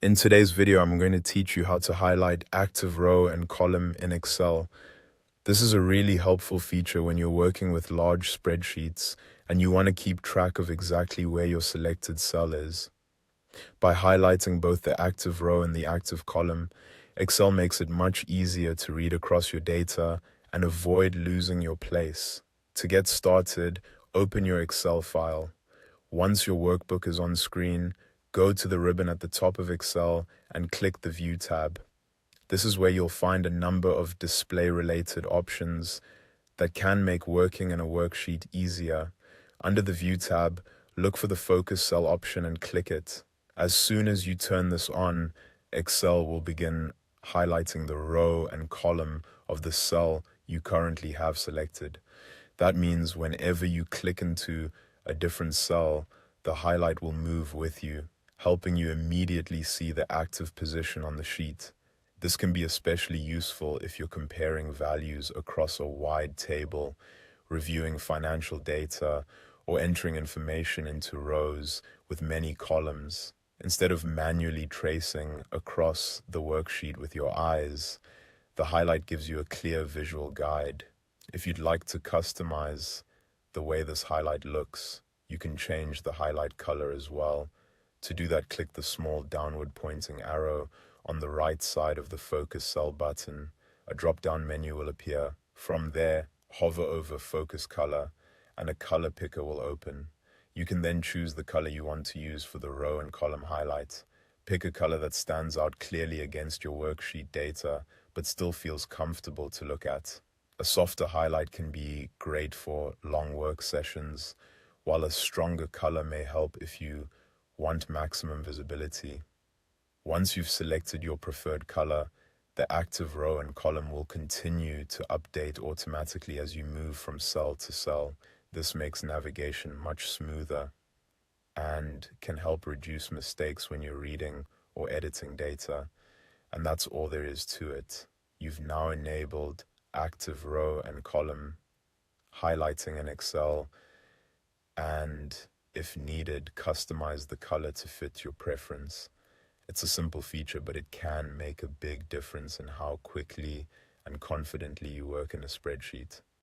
In today's video, I'm going to teach you how to highlight active row and column in Excel. This is a really helpful feature when you're working with large spreadsheets and you want to keep track of exactly where your selected cell is. By highlighting both the active row and the active column, Excel makes it much easier to read across your data and avoid losing your place. To get started, open your Excel file. Once your workbook is on screen, go to the ribbon at the top of Excel and click the View tab. This is where you'll find a number of display-related options that can make working in a worksheet easier. Under the View tab, look for the Focus Cell option and click it. As soon as you turn this on, Excel will begin highlighting the row and column of the cell you currently have selected. That means whenever you click into a different cell, the highlight will move with you, helping you immediately see the active position on the sheet. This can be especially useful if you're comparing values across a wide table, reviewing financial data, or entering information into rows with many columns. Instead of manually tracing across the worksheet with your eyes, the highlight gives you a clear visual guide. If you'd like to customize the way this highlight looks, you can change the highlight color as well. To do that, click the small downward pointing arrow on the right side of the Focus Cell button. A drop-down menu will appear. From there, hover over Focus Color, and a color picker will open. You can then choose the color you want to use for the row and column highlights. Pick a color that stands out clearly against your worksheet data, but still feels comfortable to look at. A softer highlight can be great for long work sessions, while a stronger color may help if you want maximum visibility. Once you've selected your preferred color, the active row and column will continue to update automatically as you move from cell to cell. This makes navigation much smoother and can help reduce mistakes when you're reading or editing data. And that's all there is to it. You've now enabled active row and column highlighting in Excel, and if needed, customize the color to fit your preference. It's a simple feature, but it can make a big difference in how quickly and confidently you work in a spreadsheet.